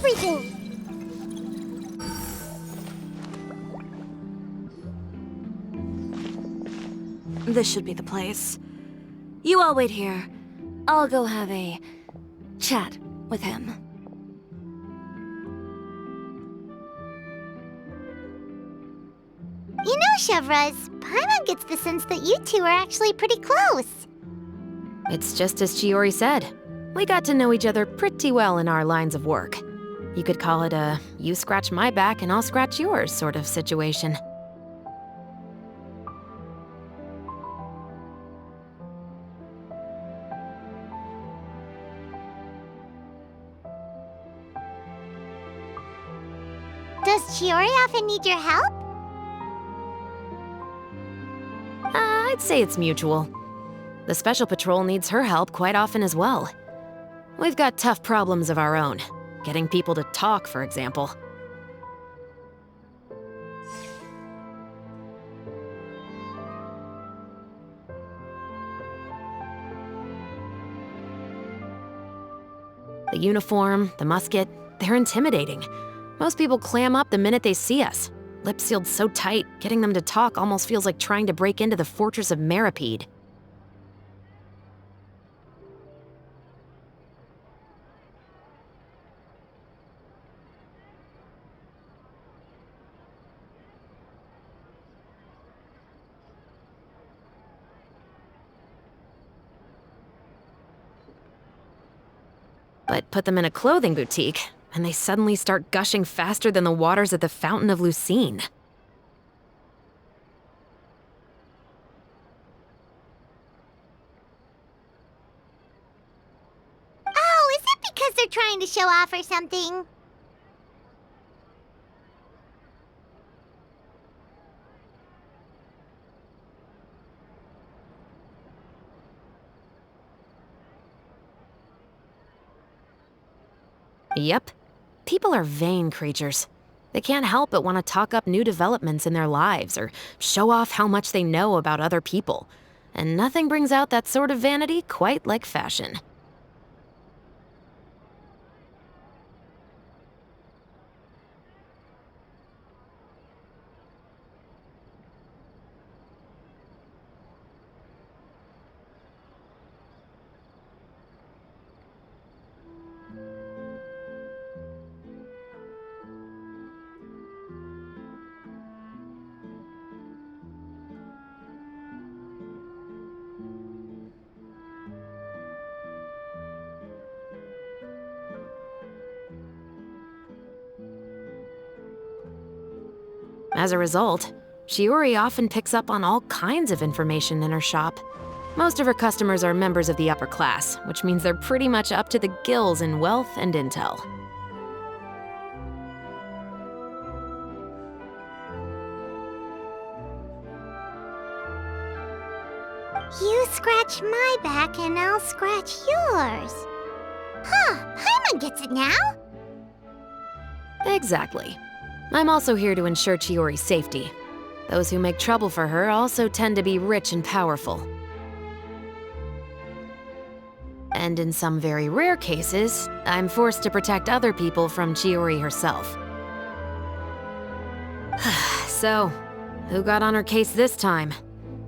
everything! This should be the place. You all wait here. I'll go have a chat with him. You know, Chevraz, Paimon gets the sense that you two are actually pretty close. It's just as Chiori said. We got to know each other pretty well in our lines of work. You could call it a you scratch my back and I'll scratch yours sort of situation. Does Chiori often need your help? I'd say it's mutual. The Special Patrol needs her help quite often as well. We've got tough problems of our own. Getting people to talk, for example. The uniform, the musket, they're intimidating. Most people clam up the minute they see us. Lips sealed so tight, getting them to talk almost feels like trying to break into the fortress of Maripede. But put them in a clothing boutique, and they suddenly start gushing faster than the waters at the Fountain of Lucine. Oh, is it because they're trying to show off or something? Yep. People are vain creatures. They can't help but want to talk up new developments in their lives or show off how much they know about other people. And nothing brings out that sort of vanity quite like fashion. As a result, Chiori often picks up on all kinds of information in her shop. Most of her customers are members of the upper class, which means they're pretty much up to the gills in wealth and intel. You scratch my back and I'll scratch yours. Huh, Paimon gets it now? Exactly. I'm also here to ensure Chiori's safety. Those who make trouble for her also tend to be rich and powerful. And in some very rare cases, I'm forced to protect other people from Chiori herself. So, who got on her case this time?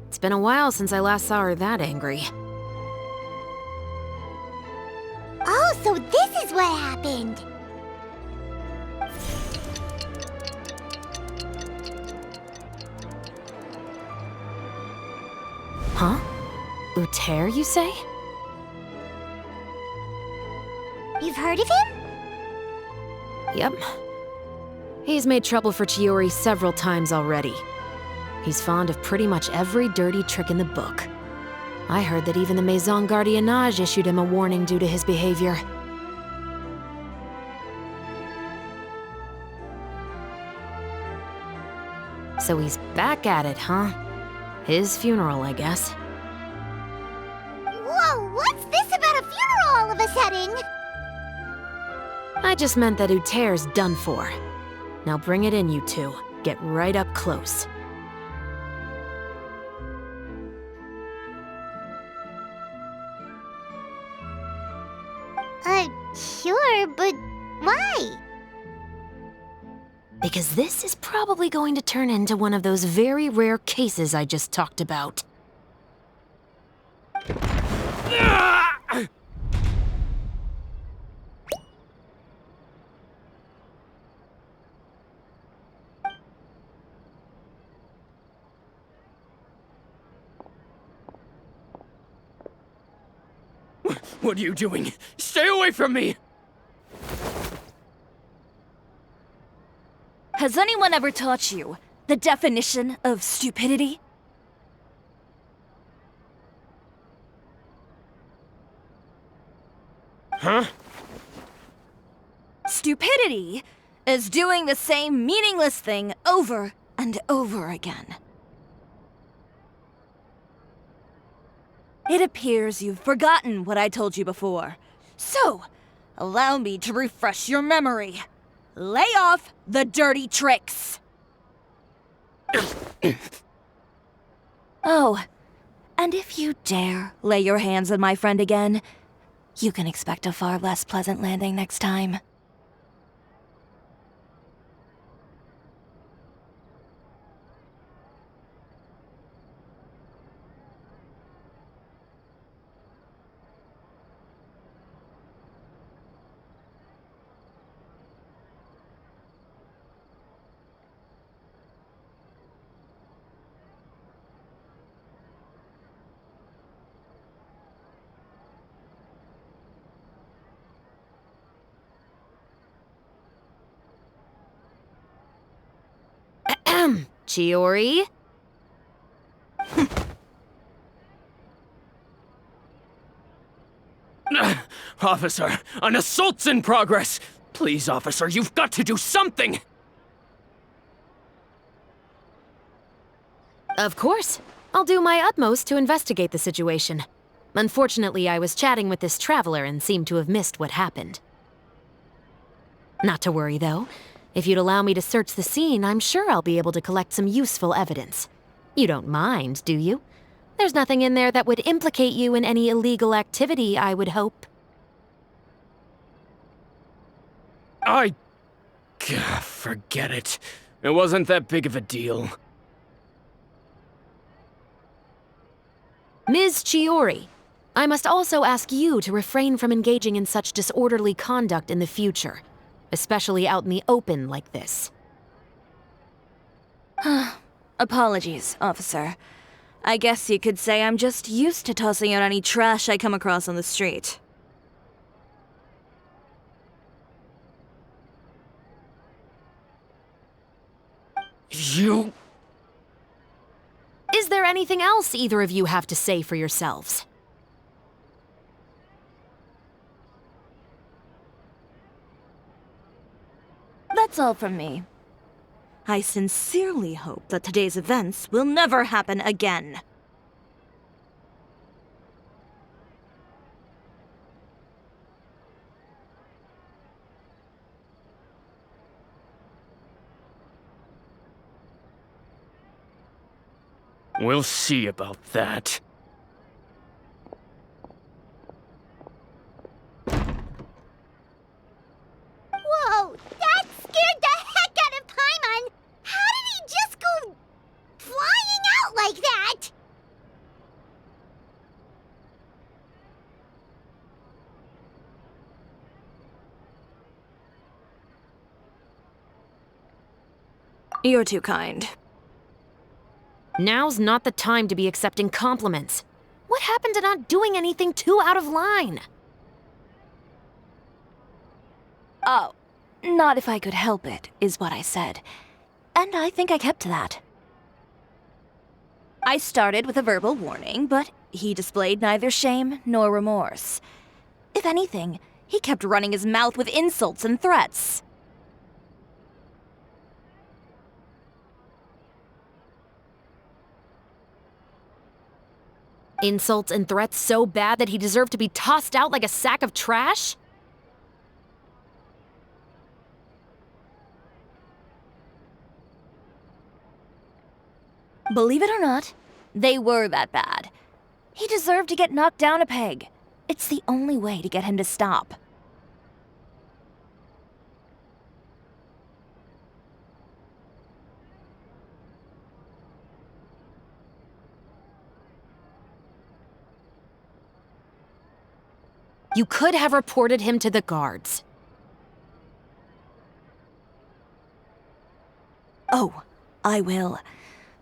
It's been a while since I last saw her that angry. Oh, so this is what happened. Huh? Uter, you say? You've heard of him? Yep. He's made trouble for Chiori several times already. He's fond of pretty much every dirty trick in the book. I heard that even the Maison Gardiennage issued him a warning due to his behavior. So he's back at it, huh? His funeral, I guess. Whoa, what's this about a funeral all of a sudden? I just meant that Uter's done for. Now bring it in, you two. Get right up close. Sure, but why? because this is probably going to turn into one of those very rare cases I just talked about. What are you doing? Stay away from me! Has anyone ever taught you the definition of stupidity? Huh? Stupidity is doing the same meaningless thing over and over again. It appears you've forgotten what I told you before. So, allow me to refresh your memory. Lay off the dirty tricks! Oh, and if you dare lay your hands on my friend again, you can expect a far less pleasant landing next time. Chiori? Officer, an assault's in progress! Please, officer, you've got to do something! Of course. I'll do my utmost to investigate the situation. Unfortunately, I was chatting with this traveler and seemed to have missed what happened. Not to worry, though. If you'd allow me to search the scene, I'm sure I'll be able to collect some useful evidence. You don't mind, do you? There's nothing in there that would implicate you in any illegal activity, I would hope. Forget it. It wasn't that big of a deal. Ms. Chiori, I must also ask you to refrain from engaging in such disorderly conduct in the future, especially out in the open like this. Apologies, officer. I guess you could say I'm just used to tossing out any trash I come across on the street. You... Is there anything else either of you have to say for yourselves? That's all from me. I sincerely hope that today's events will never happen again. We'll see about that. Whoa, that scared the heck out of Paimon! How did he just go flying out like that? You're too kind. Now's not the time to be accepting compliments. What happened to not doing anything too out of line? Oh, not if I could help it, is what I said. And I think I kept to that. I started with a verbal warning, but he displayed neither shame nor remorse. If anything, he kept running his mouth with insults and threats. Insults and threats so bad that he deserved to be tossed out like a sack of trash? Believe it or not, they were that bad. He deserved to get knocked down a peg. It's the only way to get him to stop. You could have reported him to the guards. Oh, I will.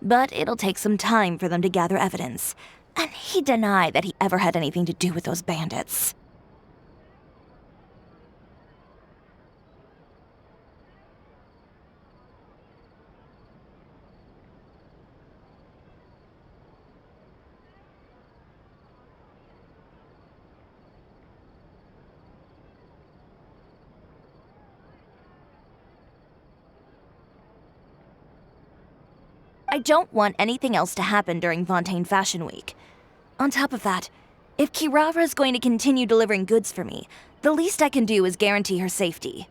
But it'll take some time for them to gather evidence. And he denied that he ever had anything to do with those bandits. I don't want anything else to happen during Fontaine Fashion Week. On top of that, if Kirara is going to continue delivering goods for me, the least I can do is guarantee her safety.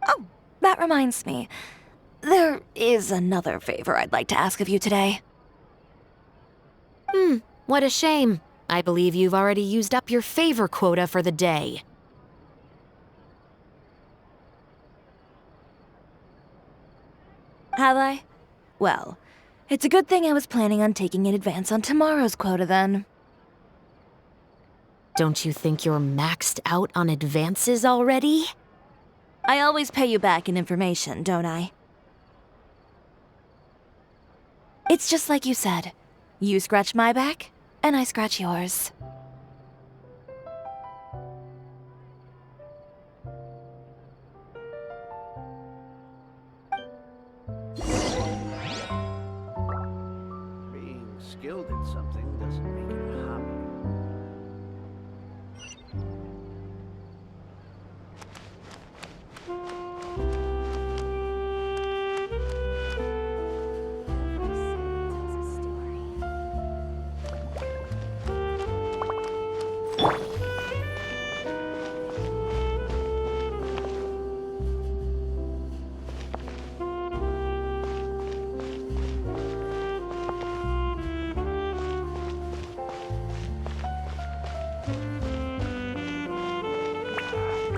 Oh, that reminds me. There is another favor I'd like to ask of you today. What a shame. I believe you've already used up your favor quota for the day. Have I? Well, it's a good thing I was planning on taking an advance on tomorrow's quota then. Don't you think you're maxed out on advances already? I always pay you back in information, don't I? It's just like you said. You scratch my back, and I scratch yours. Being skilled at something doesn't make it a hobby.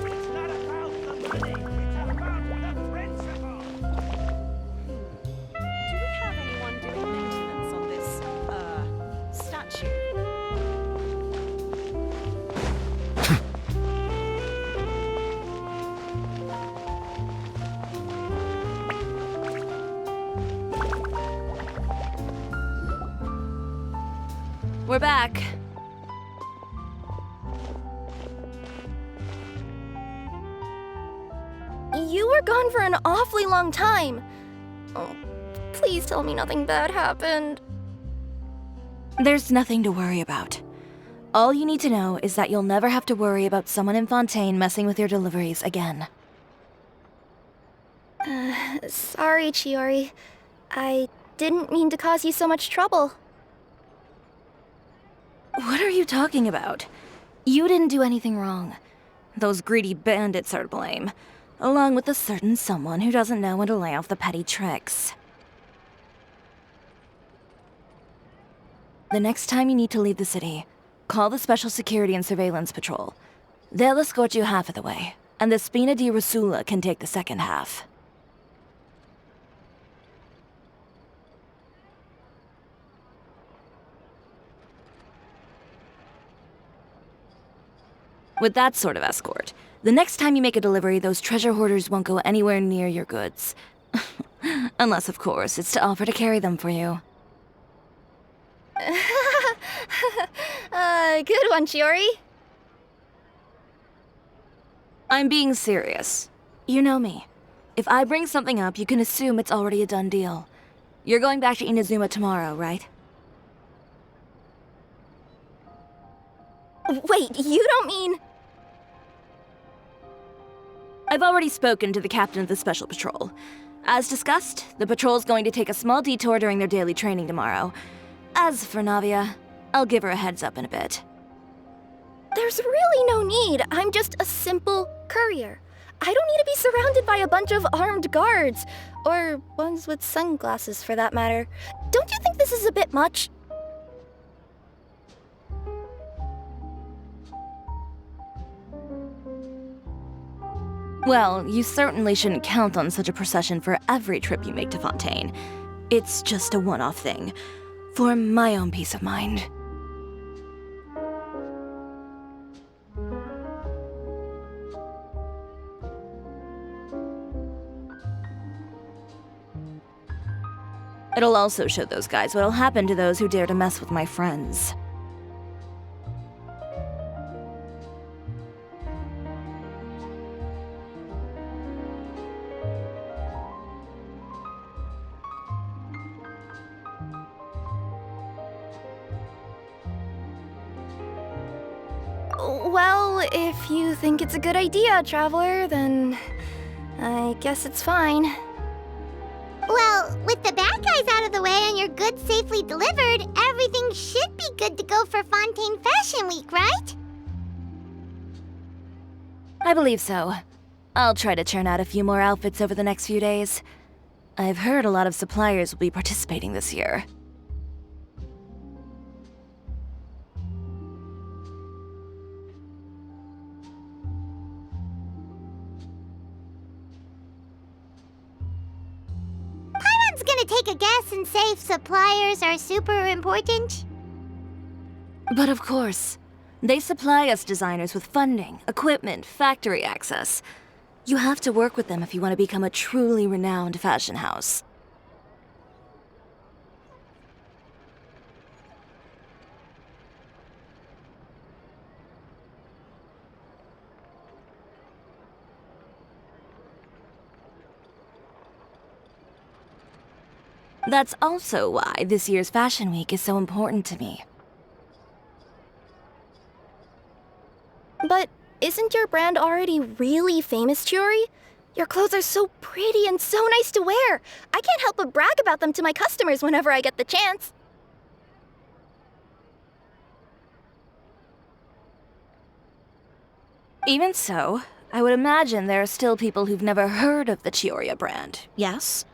It's not about the money, it's about the principle. Do we have anyone doing maintenance on this, statue? We're back. You were gone for an awfully long time. Oh, please tell me nothing bad happened. There's nothing to worry about. All you need to know is that you'll never have to worry about someone in Fontaine messing with your deliveries again. Sorry, Chiori. I didn't mean to cause you so much trouble. What are you talking about? You didn't do anything wrong. Those greedy bandits are to blame, along with a certain someone who doesn't know when to lay off the petty tricks. The next time you need to leave the city, call the Special Security and Surveillance Patrol. They'll escort you half of the way, and the Spina di Rusula can take the second half. With that sort of escort, the next time you make a delivery, those treasure hoarders won't go anywhere near your goods. Unless, of course, it's to offer to carry them for you. Good one, Chiori. I'm being serious. You know me. If I bring something up, you can assume it's already a done deal. You're going back to Inazuma tomorrow, right? Wait, you don't mean... I've already spoken to the captain of the Special Patrol. As discussed, the patrol's going to take a small detour during their daily training tomorrow. As for Navia, I'll give her a heads up in a bit. There's really no need. I'm just a simple courier. I don't need to be surrounded by a bunch of armed guards. Or ones with sunglasses, for that matter. Don't you think this is a bit much? Well, you certainly shouldn't count on such a procession for every trip you make to Fontaine. It's just a one-off thing, for my own peace of mind. It'll also show those guys what'll happen to those who dare to mess with my friends. Well, if you think it's a good idea, Traveler, then I guess it's fine. Well, with the bad guys out of the way and your goods safely delivered, everything should be good to go for Fontaine Fashion Week, right? I believe so. I'll try to churn out a few more outfits over the next few days. I've heard a lot of suppliers will be participating this year. Paimon's gonna take a guess and say suppliers are super important. But of course, they supply us designers with funding, equipment, factory access. You have to work with them if you want to become a truly renowned fashion house. That's also why this year's Fashion Week is so important to me. But isn't your brand already really famous, Chiori? Your clothes are so pretty and so nice to wear. I can't help but brag about them to my customers whenever I get the chance. Even so, I would imagine there are still people who've never heard of the Chiori brand, yes?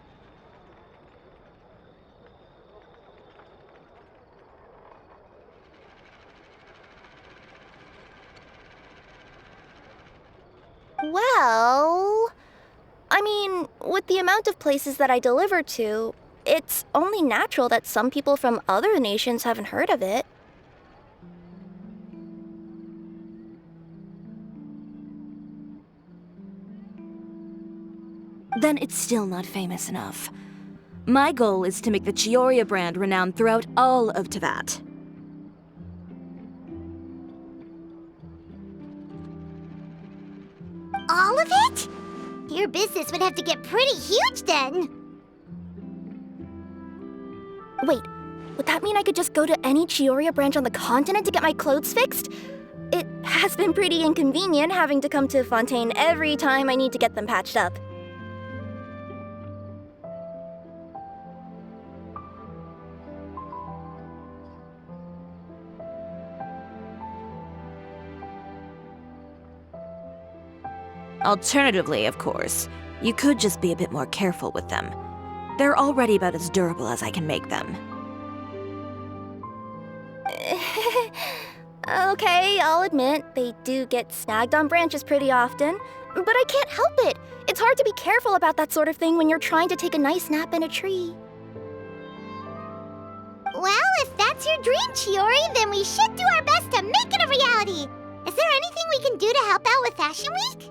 Well, I mean, with the amount of places that I deliver to, it's only natural that some people from other nations haven't heard of it. Then it's still not famous enough. My goal is to make the Chiori brand renowned throughout all of Teyvat. All of it? Your business would have to get pretty huge then. Wait, would that mean I could just go to any Chiori branch on the continent to get my clothes fixed? It has been pretty inconvenient having to come to Fontaine every time I need to get them patched up. Alternatively, of course, you could just be a bit more careful with them. They're already about as durable as I can make them. Okay, I'll admit, they do get snagged on branches pretty often, but I can't help it. It's hard to be careful about that sort of thing when you're trying to take a nice nap in a tree. Well, if that's your dream, Chiori, then we should do our best to make it a reality. Is there anything we can do to help out with Fashion Week?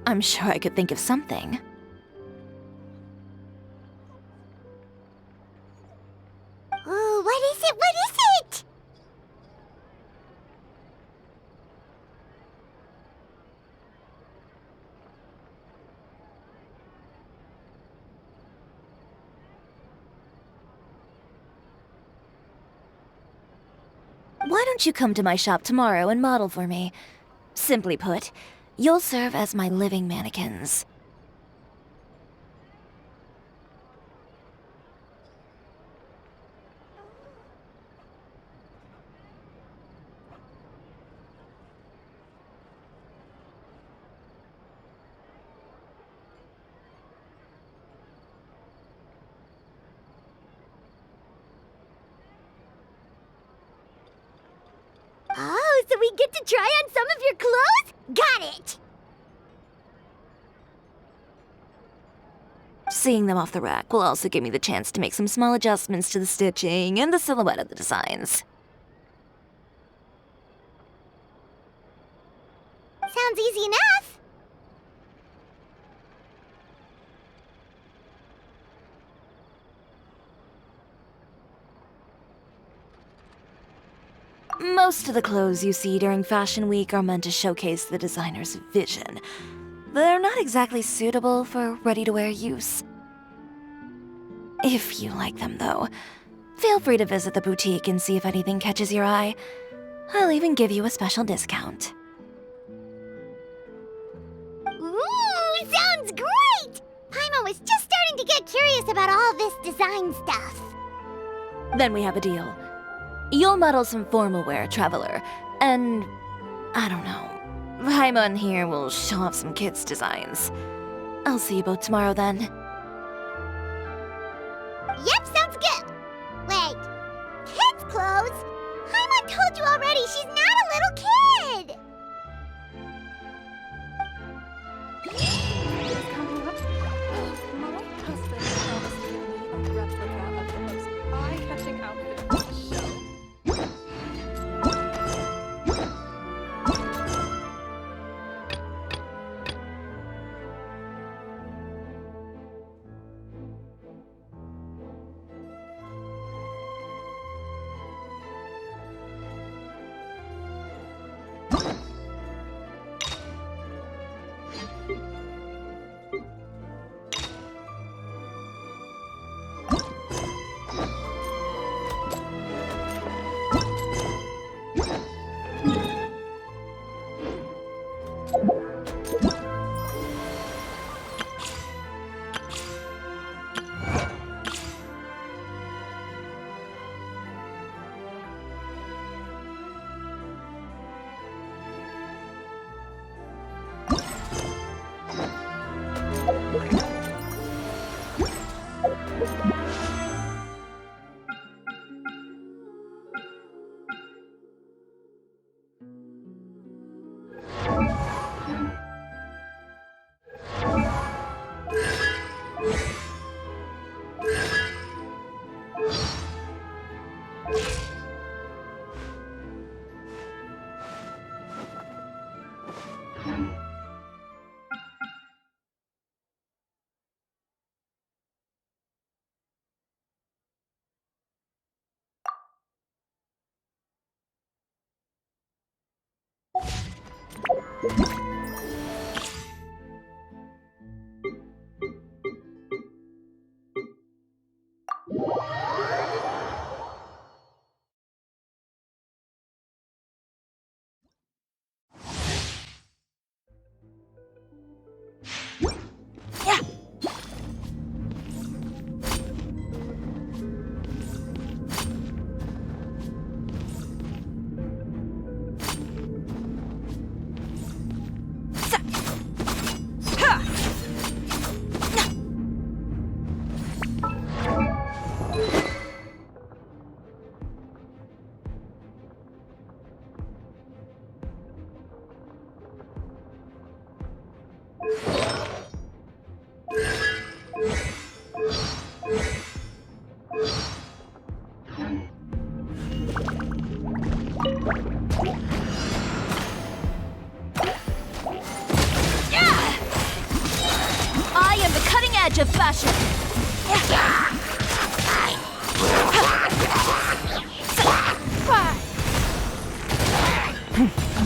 I'm sure I could think of something. Ooh, what is it? What is it? Why don't you come to my shop tomorrow and model for me? Simply put, you'll serve as my living mannequins. Oh, so we get to try on some of your clothes? Got it! Seeing them off the rack will also give me the chance to make some small adjustments to the stitching and the silhouette of the designs. Sounds easy enough. Most of the clothes you see during Fashion Week are meant to showcase the designer's vision. They're not exactly suitable for ready-to-wear use. If you like them, though, feel free to visit the boutique and see if anything catches your eye. I'll even give you a special discount. Ooh, sounds great! Paimon was just starting to get curious about all this design stuff. Then we have a deal. You'll model some formal wear, Traveler, and I don't know. Paimon here will show off some kids' designs. I'll see you both tomorrow then. Yep, sounds good. Wait, kids' clothes? Paimon told you already she's not a little kid. Coming up. My husband promised me a replica of the most eye-catching outfit for the show. Of fashion.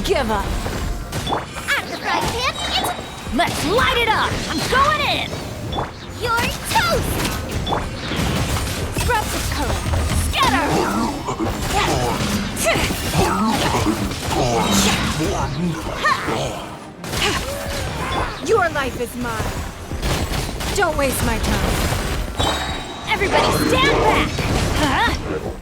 Give up. Out of the frying pan, Let's light it up. I'm going in. you're toast! Scraps of color. Scatter. Your life is mine. Don't waste my time. Everybody stand back. Huh?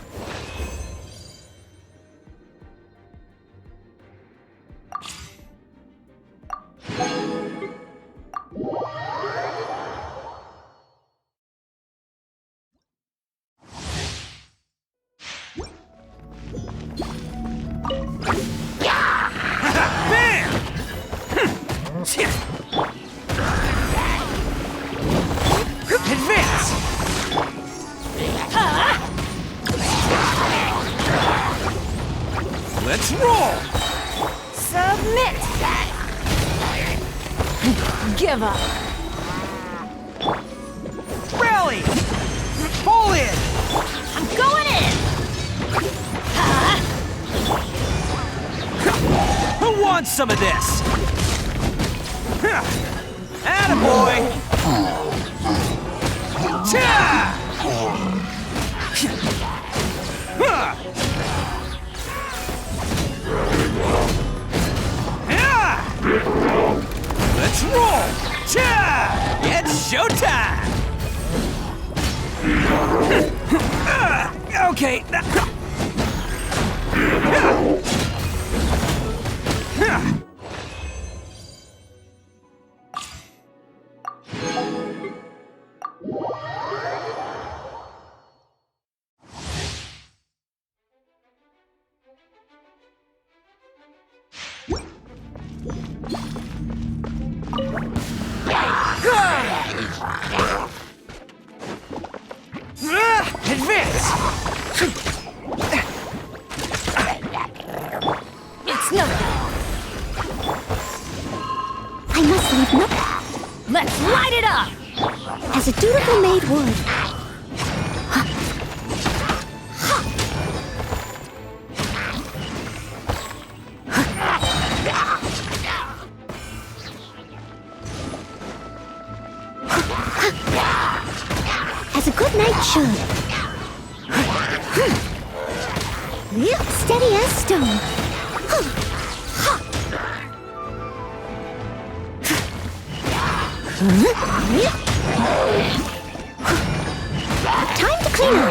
Let's roll! Submit! Give up. Rally! Pull in! I'm going in! Who wants some of this? Attaboy! Cha! Let's roll! Cha! It's showtime! Okay. Advance! It's nothing. I must leave no. Let's light it up! As a dutiful maid would. As a good knight should. Steady as stone. Time to clean up.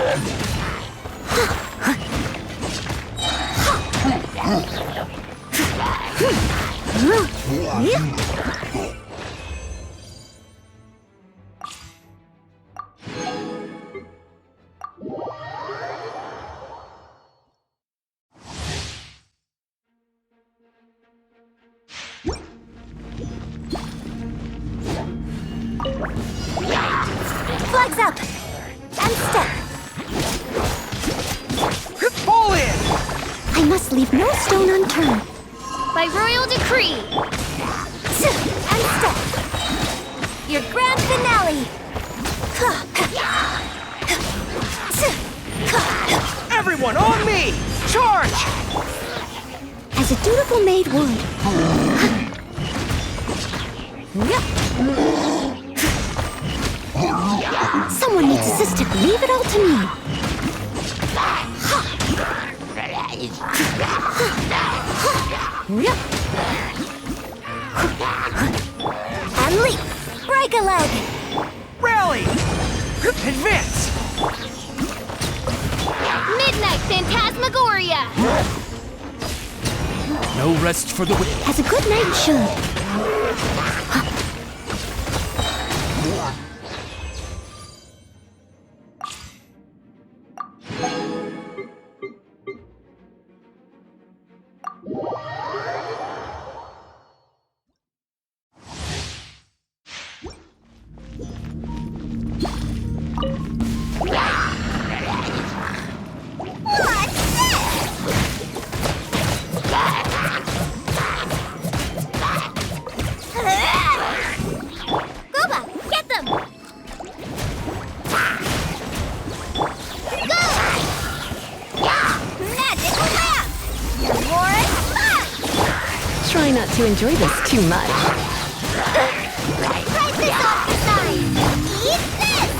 Flags up. And step. Pull in! I must leave no stone unturned. By royal decree. And step. Your grand finale. Everyone on me! Charge! As a dutiful maid would. Someone needs assistance. Leave it all to me. And leap. Break a leg. Rally! Advance! Midnight Phantasmagoria. No rest for the wicked. As a good knight should. Gooba, get them. Go. Magical lamp. More fun. Try not to enjoy this too much. Price this off the side. Eat this.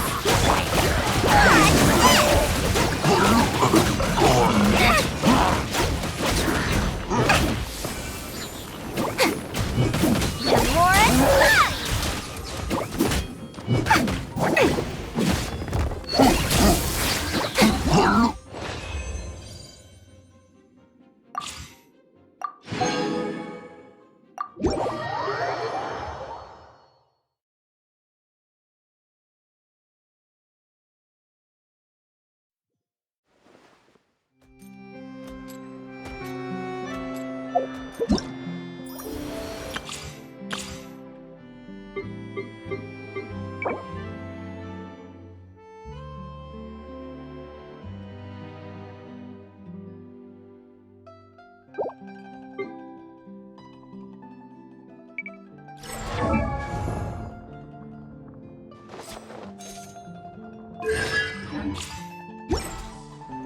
More fun.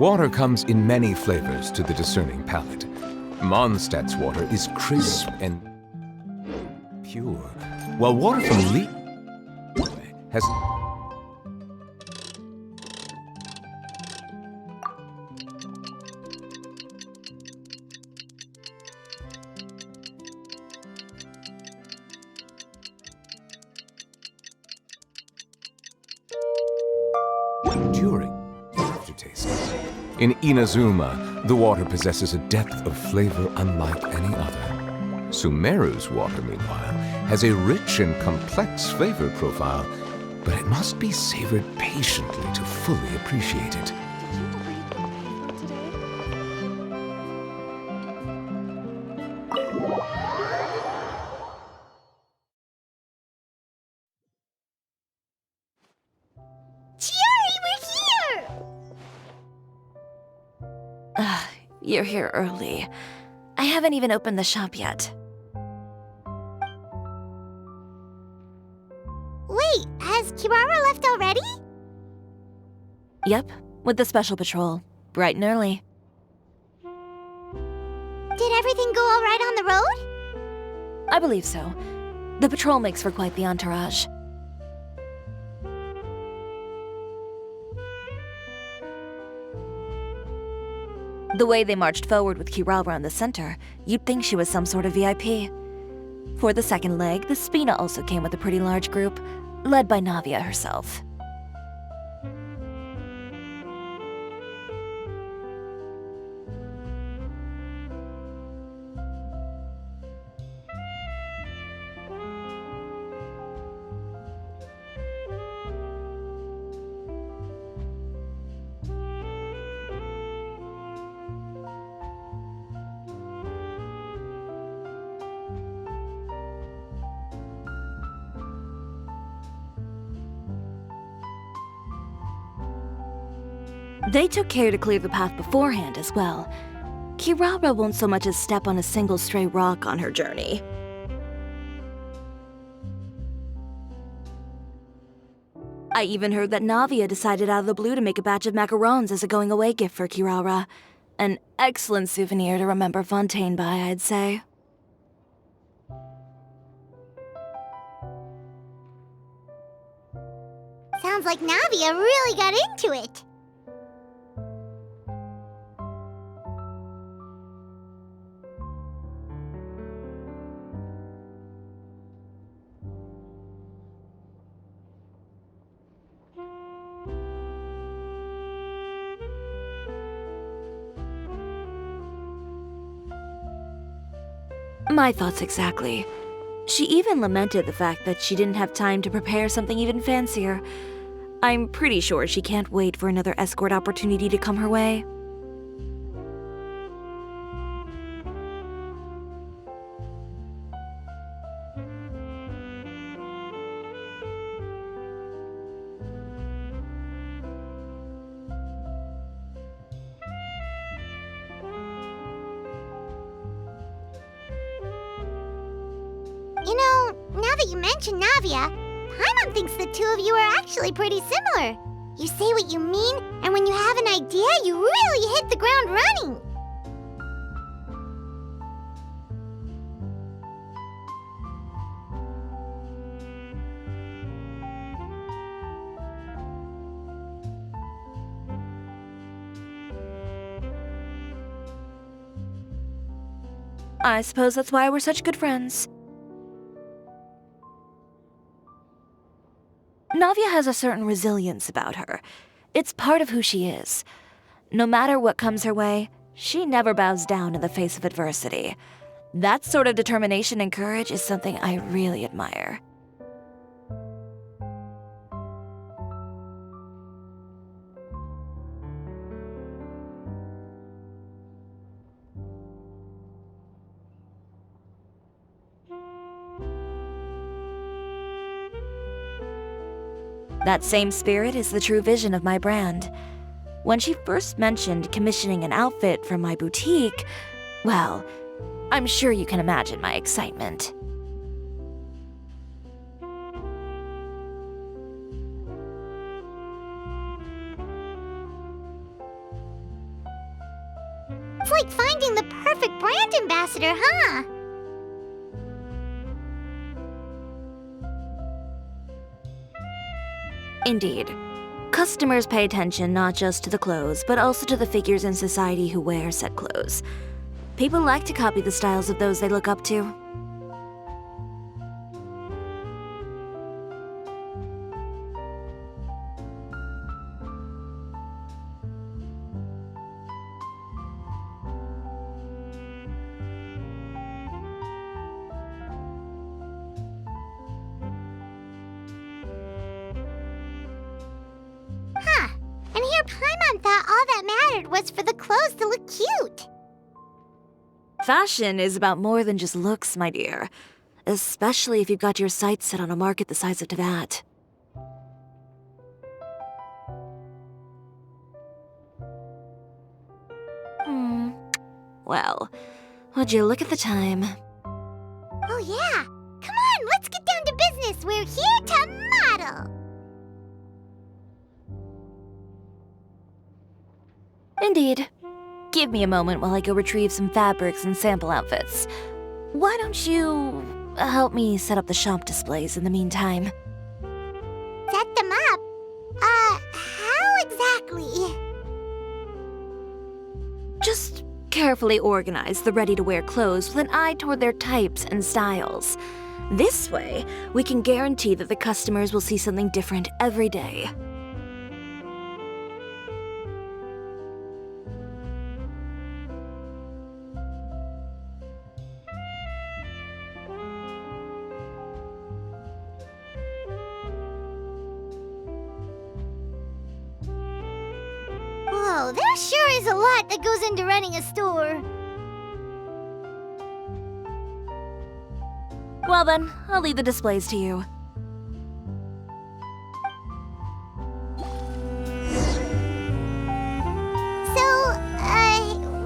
Water comes in many flavors to the discerning palate. Mondstadt's water is crisp and pure, while water from Lee has... During aftertaste. In Inazuma, the water possesses a depth of flavor unlike any other. Sumeru's water, meanwhile, has a rich and complex flavor profile, but it must be savored patiently to fully appreciate it. Chiori, we're here! You're here early. I haven't even opened the shop yet. Wait, has Kirara left already? Yep, with the special patrol. Bright and early. Did everything go all right on the road? I believe so. The patrol makes for quite the entourage. The way they marched forward with Kirara in the center, you'd think she was some sort of VIP. For the second leg, the Spina also came with a pretty large group, led by Navia herself. They took care to clear the path beforehand as well. Kirara won't so much as step on a single stray rock on her journey. I even heard that Navia decided out of the blue to make a batch of macarons as a going-away gift for Kirara. An excellent souvenir to remember Fontaine by, I'd say. Sounds like Navia really got into it. My thoughts exactly. She even lamented the fact that she didn't have time to prepare something even fancier. I'm pretty sure she can't wait for another escort opportunity to come her way. You know, now that you mention Navia, Paimon thinks the two of you are actually pretty similar. You say what you mean, and when you have an idea, you really hit the ground running. I suppose that's why we're such good friends. Navia has a certain resilience about her. It's part of who she is. No matter what comes her way, she never bows down in the face of adversity. That sort of determination and courage is something I really admire. That same spirit is the true vision of my brand. When she first mentioned commissioning an outfit from my boutique, well, I'm sure you can imagine my excitement. It's like finding the perfect brand ambassador, huh? Indeed. Customers pay attention not just to the clothes, but also to the figures in society who wear said clothes. People like to copy the styles of those they look up to. And here Paimon thought all that mattered was for the clothes to look cute. Fashion is about more than just looks, my dear. Especially if you've got your sights set on a market the size of that. Well, would you look at the time? Oh yeah! Come on, let's get down to business. We're here to model. Indeed. Give me a moment while I go retrieve some fabrics and sample outfits. Why don't you help me set up the shop displays in the meantime? Set them up? How exactly? Just carefully organize the ready-to-wear clothes with an eye toward their types and styles. This way, we can guarantee that the customers will see something different every day. Whoa, there sure is a lot that goes into running a store. Well then, I'll leave the displays to you. So,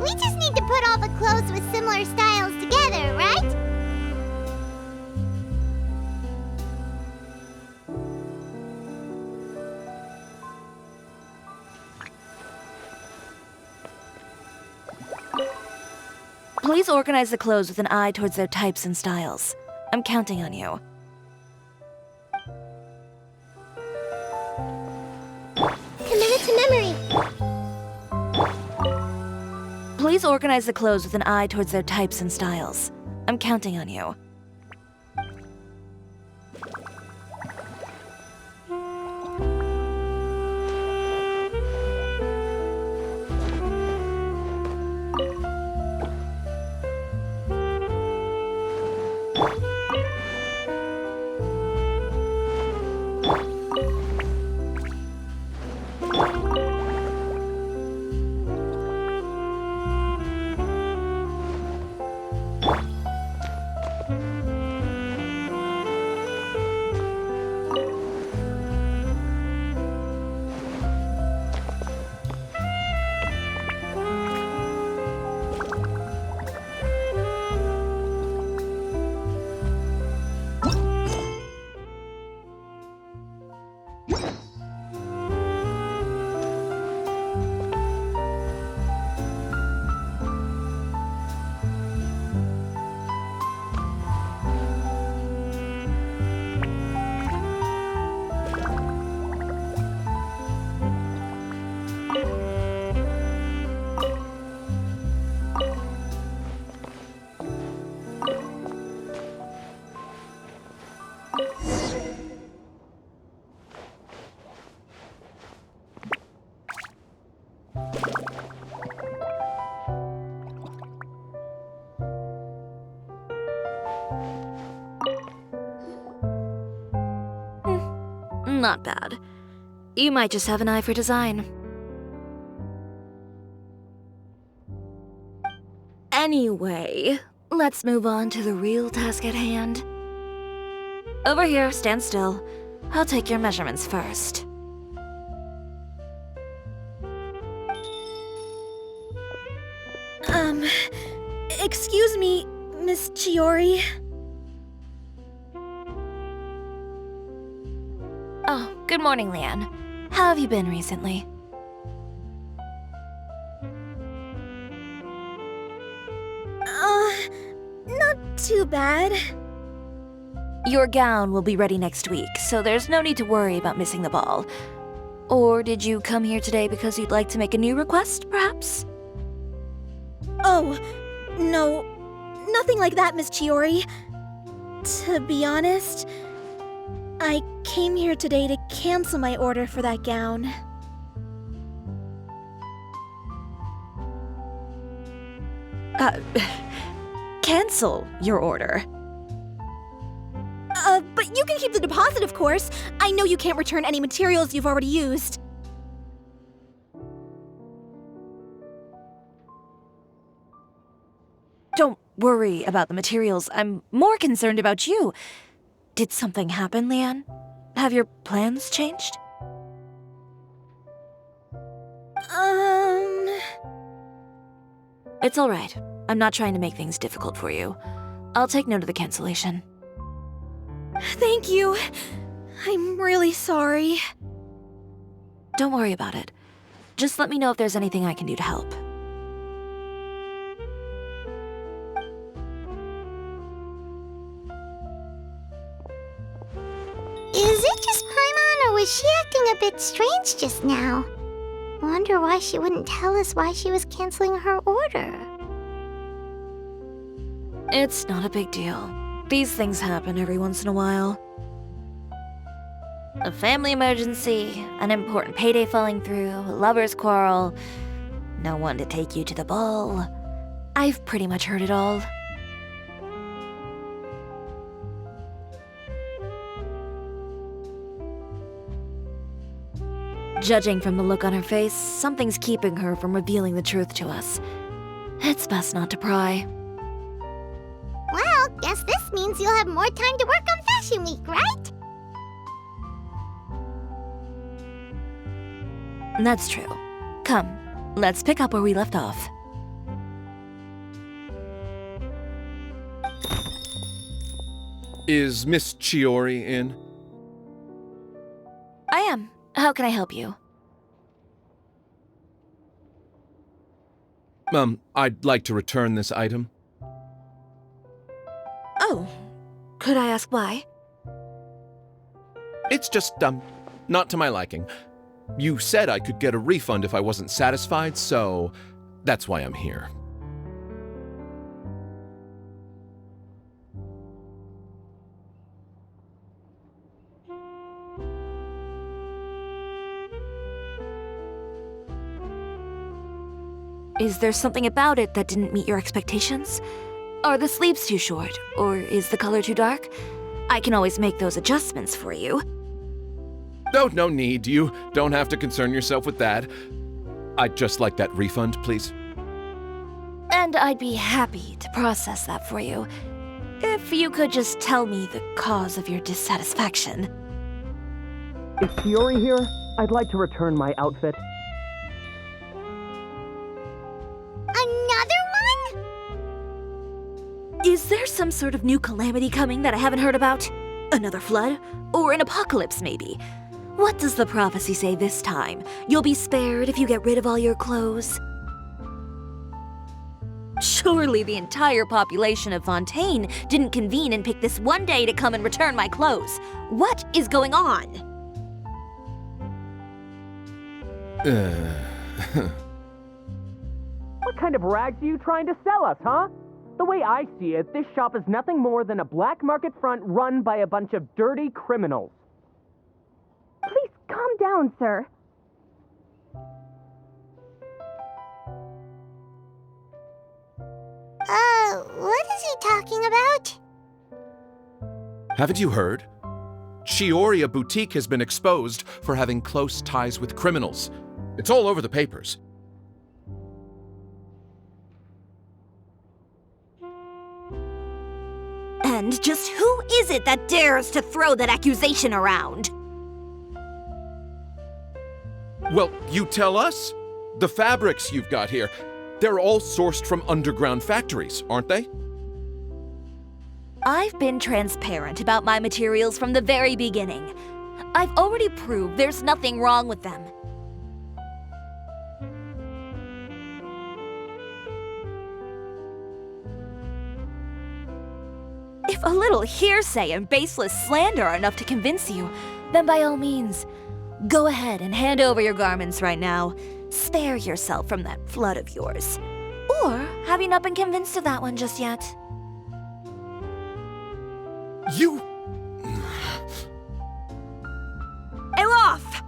we just need to put all the clothes with similar styles together, right? Please organize the clothes with an eye towards their types and styles. I'm counting on you. Commit to memory. Please organize the clothes with an eye towards their types and styles. I'm counting on you. Not bad. You might just have an eye for design. Anyway, let's move on to the real task at hand. Over here, stand still. I'll take your measurements first. Excuse me, Miss Chiori. Oh, good morning, Leanne. How have you been recently? too bad. Your gown will be ready next week, so there's no need to worry about missing the ball. Or did you come here today because you'd like to make a new request, perhaps? Oh, no. Nothing like that, Miss Chiori. To be honest, I came here today to cancel my order for that gown. Cancel your order. But you can keep the deposit, of course. I know you can't return any materials you've already used. Don't worry about the materials. I'm more concerned about you. Did something happen, Leanne? Have your plans changed? It's all right. I'm not trying to make things difficult for you. I'll take note of the cancellation. Thank you. I'm really sorry. Don't worry about it. Just let me know if there's anything I can do to help. Is it just Paimon, or was she acting a bit strange just now? Wonder why she wouldn't tell us why she was canceling her order. It's not a big deal. These things happen every once in a while. A family emergency, an important payday falling through, a lover's quarrel, no one to take you to the ball. I've pretty much heard it all. Judging from the look on her face, something's keeping her from revealing the truth to us. It's best not to pry. Well, guess this means you'll have more time to work on Fashion Week, right? That's true. Come, let's pick up where we left off. Is Miss Chiori in? I am. How can I help you? I'd like to return this item. Oh, could I ask why? It's just, not to my liking. You said I could get a refund if I wasn't satisfied, so that's why I'm here. Is there something about it that didn't meet your expectations? Are the sleeves too short, or is the color too dark? I can always make those adjustments for you. No need. You don't have to concern yourself with that. I'd just like that refund, please. And I'd be happy to process that for you, if you could just tell me the cause of your dissatisfaction. Is Chiori here? I'd like to return my outfit. Another one? Is there some sort of new calamity coming that I haven't heard about? Another flood? Or an apocalypse, maybe? What does the prophecy say this time? You'll be spared if you get rid of all your clothes? Surely the entire population of Fontaine didn't convene and pick this one day to come and return my clothes. What is going on? What kind of rags are you trying to sell us, huh? The way I see it, this shop is nothing more than a black market front run by a bunch of dirty criminals. Please calm down, sir. What is he talking about? Haven't you heard? Chiori, a boutique, has been exposed for having close ties with criminals. It's all over the papers. And just who is it that dares to throw that accusation around? Well, you tell us. The fabrics you've got here, they're all sourced from underground factories, aren't they? I've been transparent about my materials from the very beginning. I've already proved there's nothing wrong with them. If a little hearsay and baseless slander are enough to convince you, then by all means, go ahead and hand over your garments right now. Spare yourself from that flood of yours. Or have you not been convinced of that one just yet? You... Elof!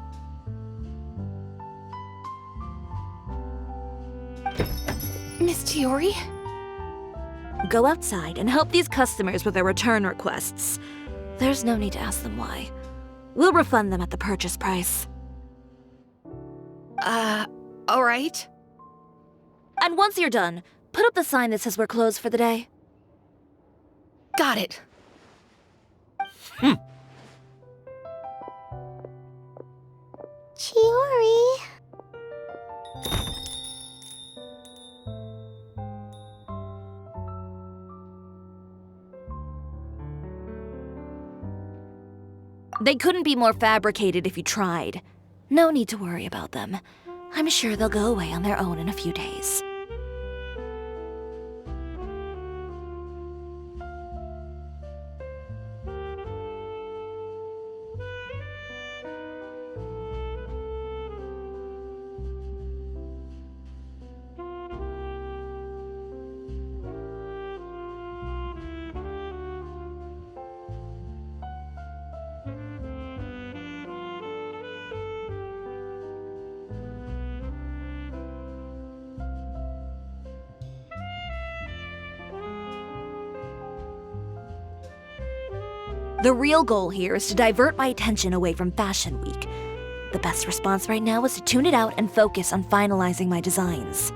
Miss Chiori? Go outside and help these customers with their return requests. There's no need to ask them why. We'll refund them at the purchase price. Alright. And once you're done, put up the sign that says we're closed for the day. Got it. Chiori. They couldn't be more fabricated if you tried. No need to worry about them. I'm sure they'll go away on their own in a few days. The real goal here is to divert my attention away from Fashion Week. The best response right now is to tune it out and focus on finalizing my designs.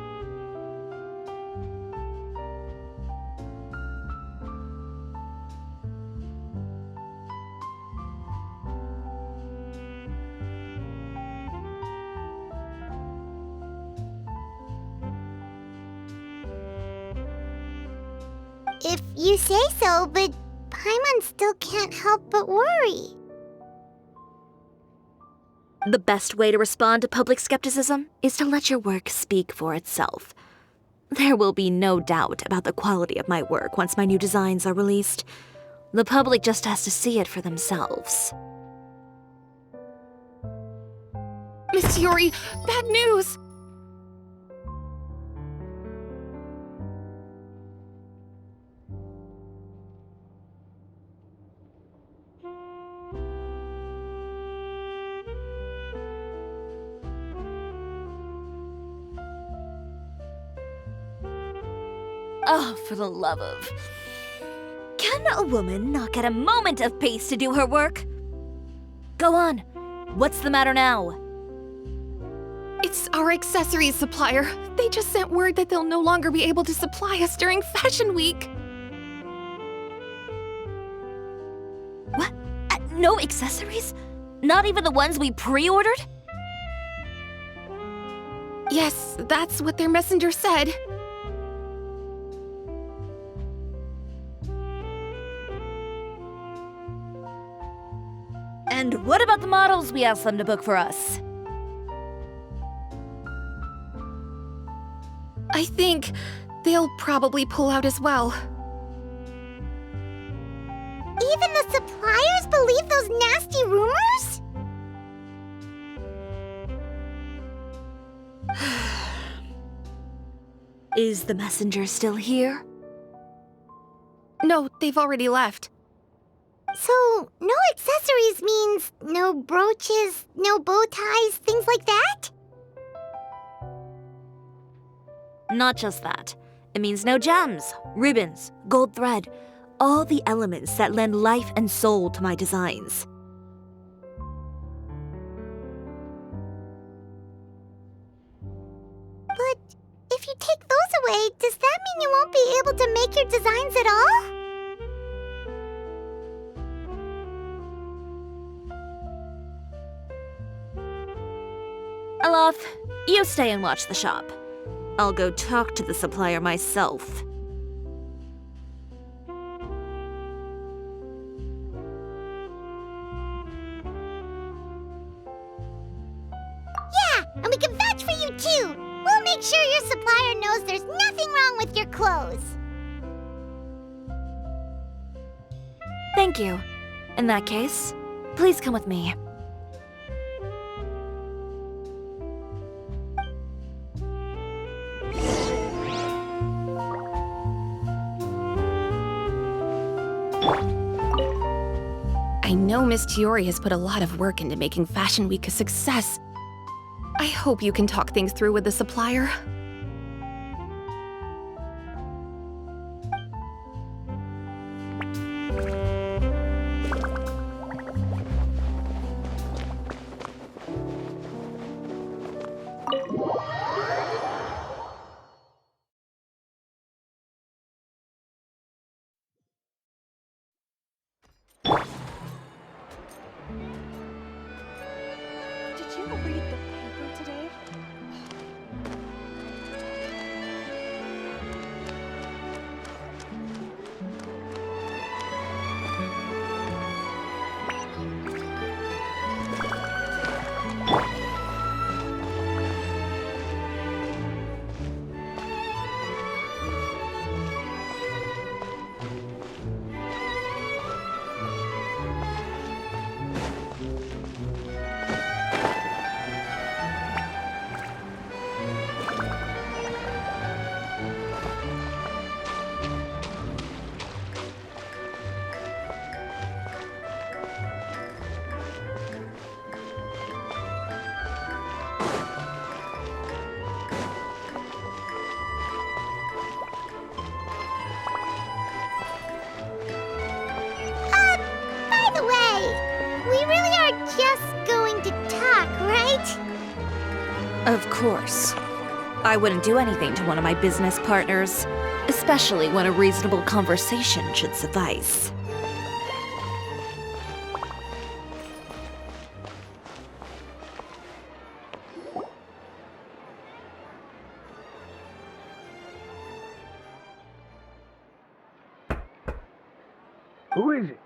If you say so, but Paimon still can't help but worry. The best way to respond to public skepticism is to let your work speak for itself. There will be no doubt about the quality of my work once my new designs are released. The public just has to see it for themselves. Miss Chiori, bad news! Oh, for the love of... Can a woman not get a moment of peace to do her work? Go on. What's the matter now? It's our accessories supplier. They just sent word that they'll no longer be able to supply us during Fashion Week. What? No accessories? Not even the ones we pre-ordered? Yes, that's what their messenger said. And what about the models we asked them to book for us? I think they'll probably pull out as well. Even the suppliers believe those nasty rumors? Is the messenger still here? No, they've already left. So, no accessories means no brooches, no bow ties, things like that? Not just that. It means no gems, ribbons, gold thread, all the elements that lend life and soul to my designs. But if you take those away, does that mean you won't be able to make your designs at all? Olaf, you stay and watch the shop. I'll go talk to the supplier myself. Yeah, and we can vouch for you too. We'll make sure your supplier knows there's nothing wrong with your clothes. Thank you. In that case, please come with me. I know Miss Chiori has put a lot of work into making Fashion Week a success. I hope you can talk things through with the supplier. Did you read the paper today? By the way, we really are just going to talk, right? Of course. I wouldn't do anything to one of my business partners, especially when a reasonable conversation should suffice. Who is it?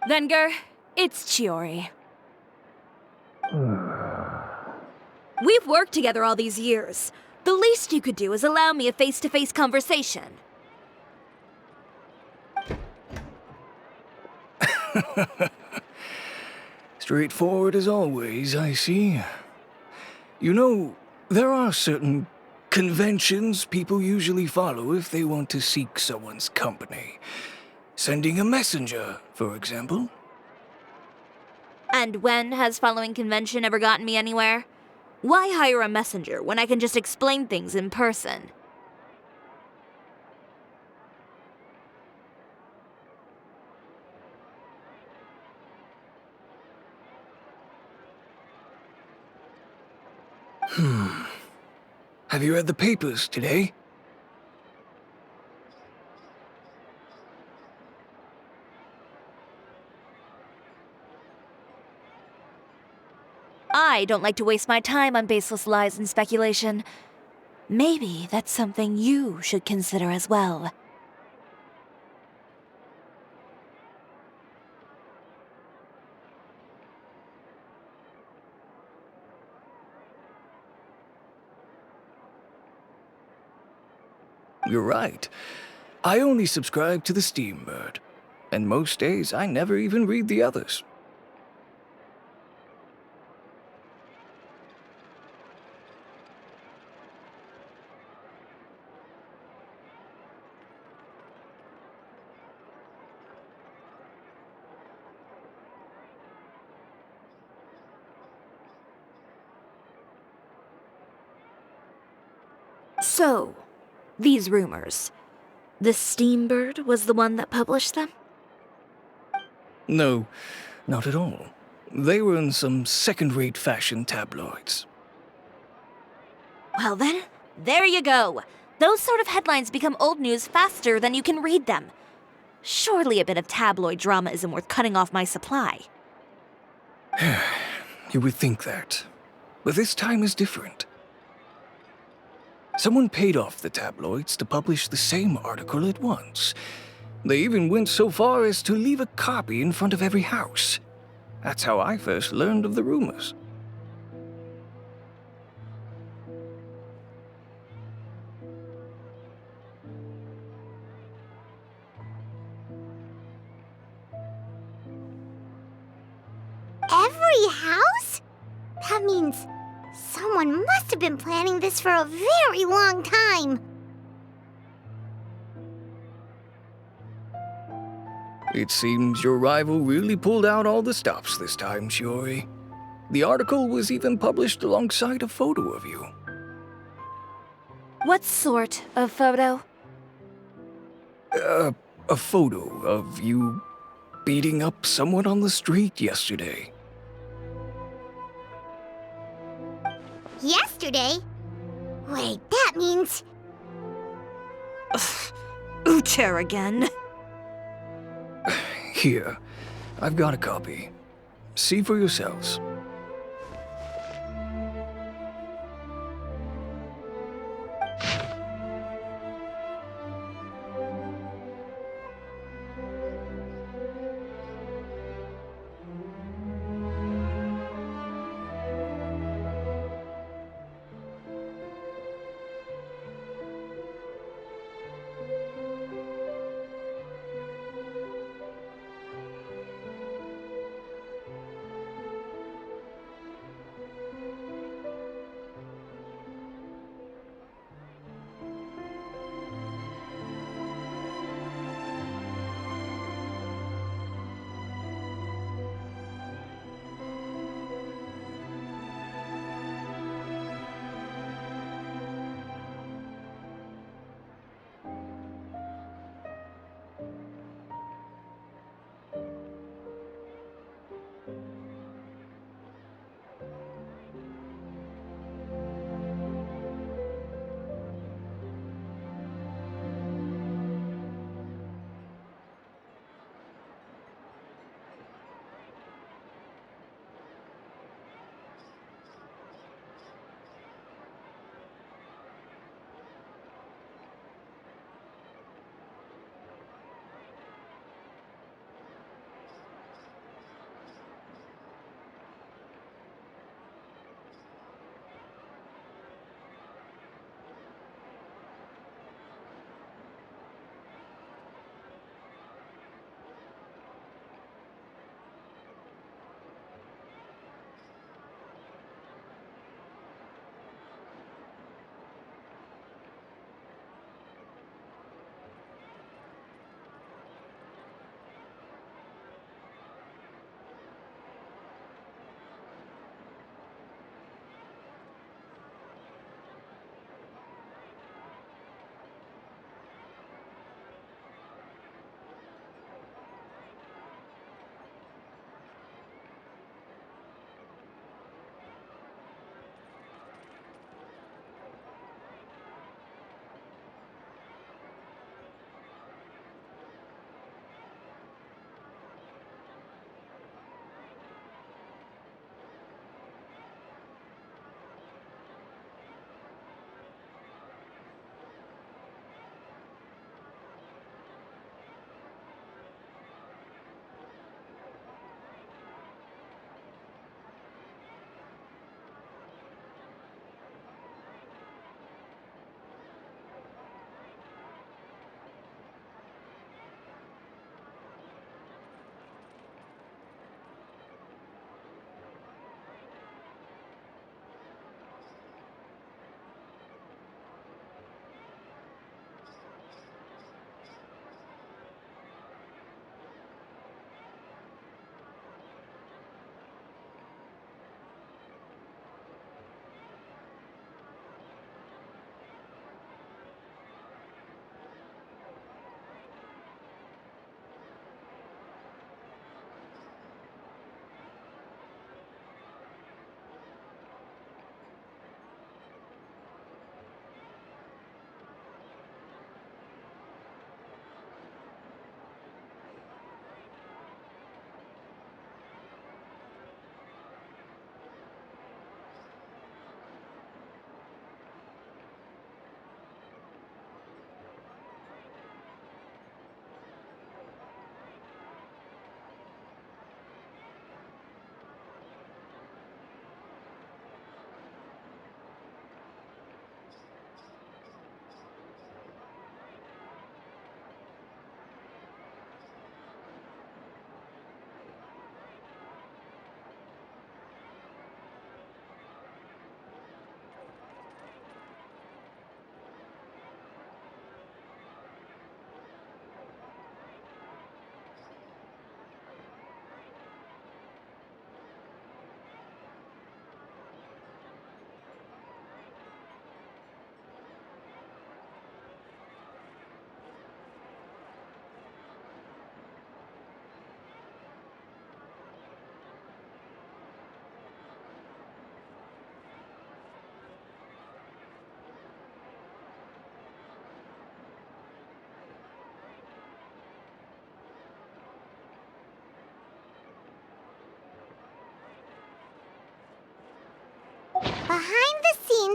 Venger, it's Chiori. We've worked together all these years. The least you could do is allow me a face-to-face conversation. Straightforward as always, I see. You know, there are certain conventions people usually follow if they want to seek someone's company. Sending a messenger, for example. And when has following convention ever gotten me anywhere? Why hire a messenger when I can just explain things in person? Have you read the papers today? I don't like to waste my time on baseless lies and speculation. Maybe that's something you should consider as well. You're right. I only subscribe to the Steambird, and most days I never even read the others. So, these rumors. The Steambird was the one that published them? No, not at all. They were in some second-rate fashion tabloids. Well then, there you go. Those sort of headlines become old news faster than you can read them. Surely a bit of tabloid drama isn't worth cutting off my supply. You would think that. But this time is different. Someone paid off the tabloids to publish the same article at once. They even went so far as to leave a copy in front of every house. That's how I first learned of the rumors. dirty house? That means someone must have been planning this for a very long time. It seems your rival really pulled out all the stops this time, Chiori. The article was even published alongside a photo of you. What sort of photo? A photo of you beating up someone on the street yesterday. Yesterday? Wait, that means... Ucher again. Here, I've got a copy. See for yourselves.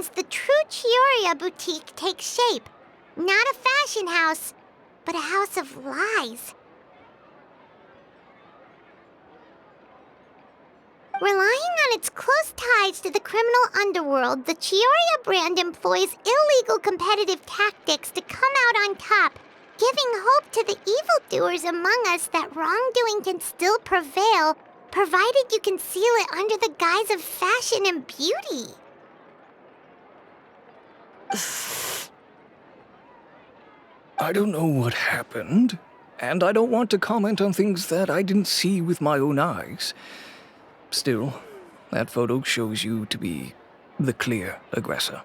means the true Chiori boutique takes shape. Not a fashion house, but a house of lies. Relying on its close ties to the criminal underworld, the Chiori brand employs illegal competitive tactics to come out on top, giving hope to the evildoers among us that wrongdoing can still prevail, provided you conceal it under the guise of fashion and beauty. I don't know what happened, and I don't want to comment on things that I didn't see with my own eyes. Still, that photo shows you to be the clear aggressor.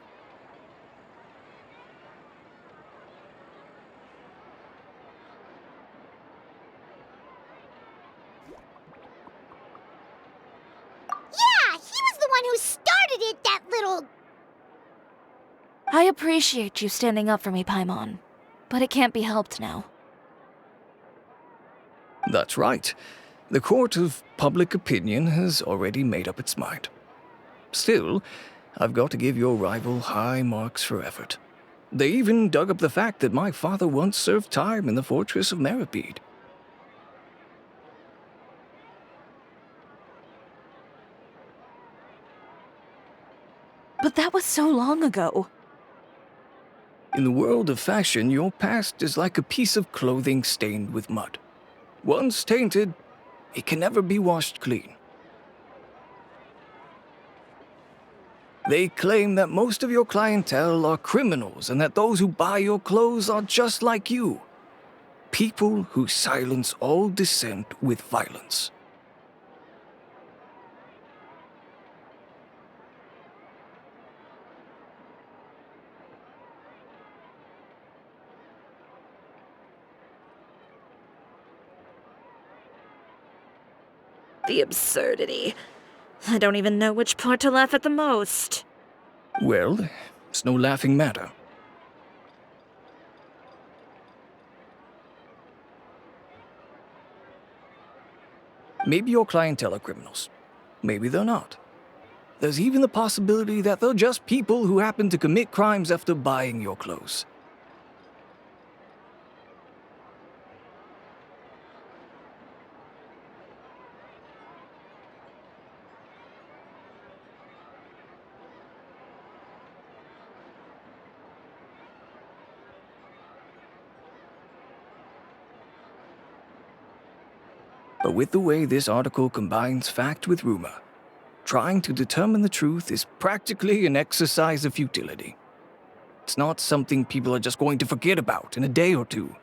Yeah, he was the one who started it, that little... I appreciate you standing up for me, Paimon, but it can't be helped now. That's right. The court of public opinion has already made up its mind. Still, I've got to give your rival high marks for effort. They even dug up the fact that my father once served time in the fortress of Meripede. But that was so long ago. In the world of fashion, your past is like a piece of clothing stained with mud. Once tainted, it can never be washed clean. They claim that most of your clientele are criminals and that those who buy your clothes are just like you. People who silence all dissent with violence. The absurdity. I don't even know which part to laugh at the most. Well, it's no laughing matter. Maybe your clientele are criminals. Maybe they're not. There's even the possibility that they're just people who happen to commit crimes after buying your clothes. But with the way this article combines fact with rumor, trying to determine the truth is practically an exercise of futility. It's not something people are just going to forget about in a day or two,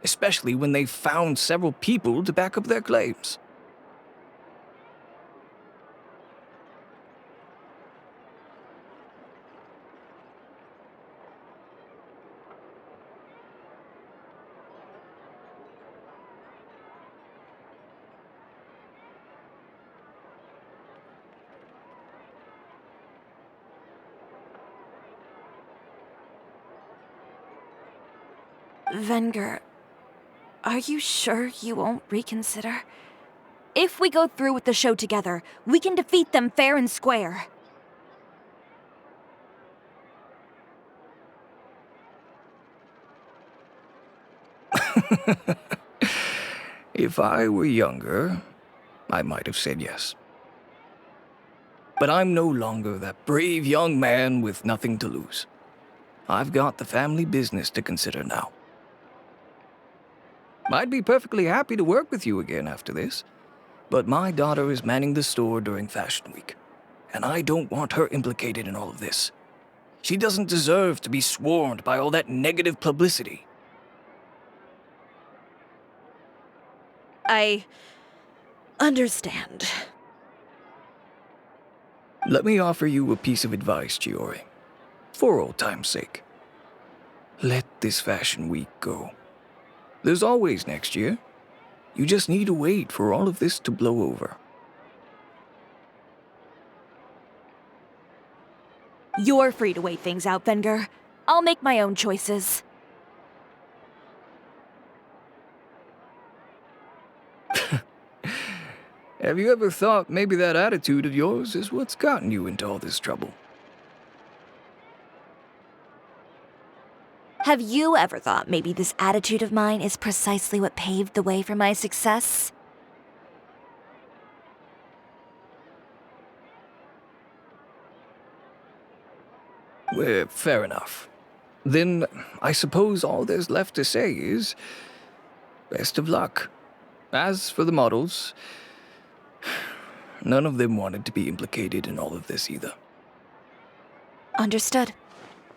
especially when they've found several people to back up their claims. Venger, are you sure you won't reconsider? If we go through with the show together, we can defeat them fair and square. If I were younger, I might have said yes. But I'm no longer that brave young man with nothing to lose. I've got the family business to consider now. I'd be perfectly happy to work with you again after this, but my daughter is manning the store during Fashion Week, and I don't want her implicated in all of this. She doesn't deserve to be swarmed by all that negative publicity. I understand. Let me offer you a piece of advice, Chiori, for old time's sake. Let this Fashion Week go. There's always next year. You just need to wait for all of this to blow over. You're free to wait things out, Venger. I'll make my own choices. Have you ever thought maybe that attitude of yours is what's gotten you into all this trouble? Have you ever thought maybe this attitude of mine is precisely what paved the way for my success? Well, fair enough. Then I suppose all there's left to say is best of luck. As for the models, none of them wanted to be implicated in all of this either. Understood.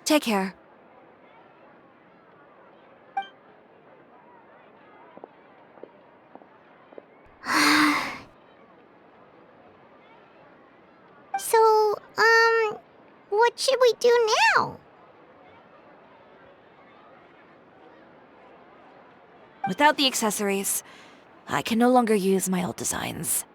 Take care. So, what should we do now? Without the accessories, I can no longer use my old designs.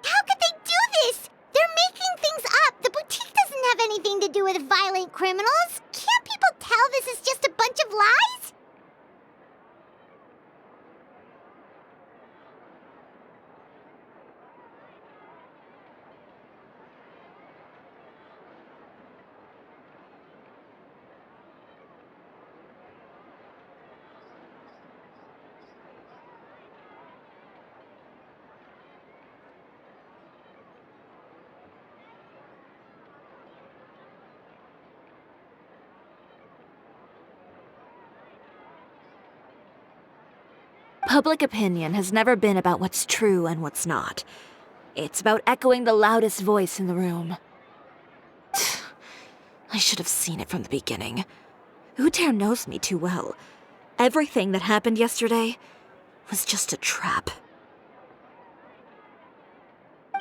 How could they do this? They're making things up. The boutique doesn't have anything to do with violent criminals. Can't people tell this is just a bunch of lies? Public opinion has never been about what's true and what's not. It's about echoing the loudest voice in the room. I should have seen it from the beginning. Utair knows me too well. Everything that happened yesterday was just a trap.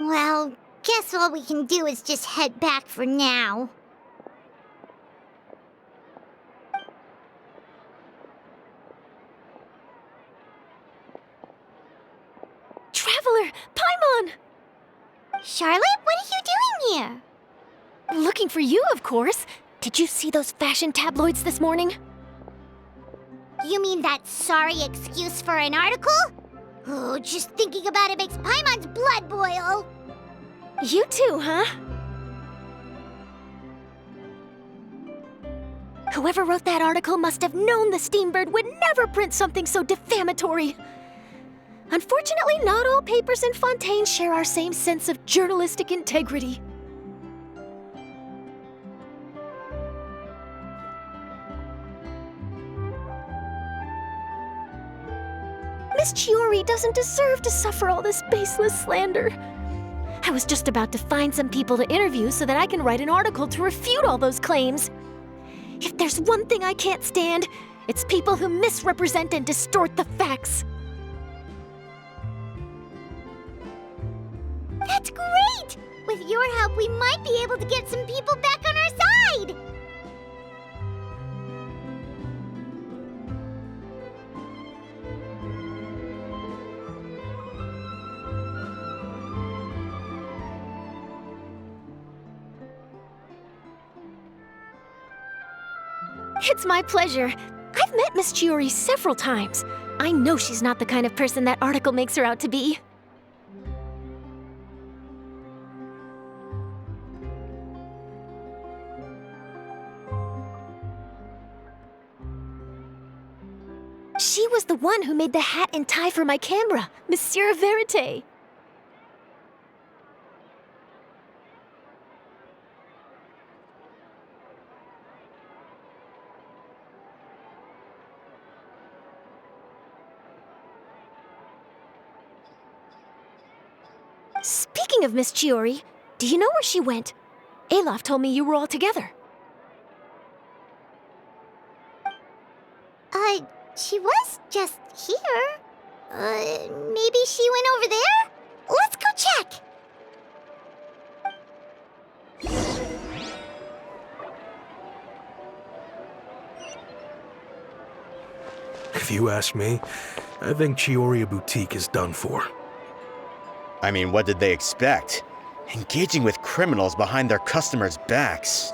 Well, guess all we can do is just head back for now. Traveler! Paimon! Charlotte, what are you doing here? Looking for you, of course. Did you see those fashion tabloids this morning? You mean that sorry excuse for an article? Oh, just thinking about it makes Paimon's blood boil. You too, huh? Whoever wrote that article must have known the Steambird would never print something so defamatory. Unfortunately, not all papers in Fontaine share our same sense of journalistic integrity. Miss Chiori doesn't deserve to suffer all this baseless slander. I was just about to find some people to interview so that I can write an article to refute all those claims. If there's one thing I can't stand, it's people who misrepresent and distort the facts. That's great! With your help, we might be able to get some people back on our side! It's my pleasure. I've met Miss Chiori several times. I know she's not the kind of person that article makes her out to be. She was the one who made the hat and tie for my camera, Monsieur Verite. Speaking of Miss Chiori, do you know where she went? Alof told me you were all together. She was just here. Maybe she went over there? Let's go check! If you ask me, I think Chiori Boutique is done for. I mean, what did they expect? Engaging with criminals behind their customers' backs.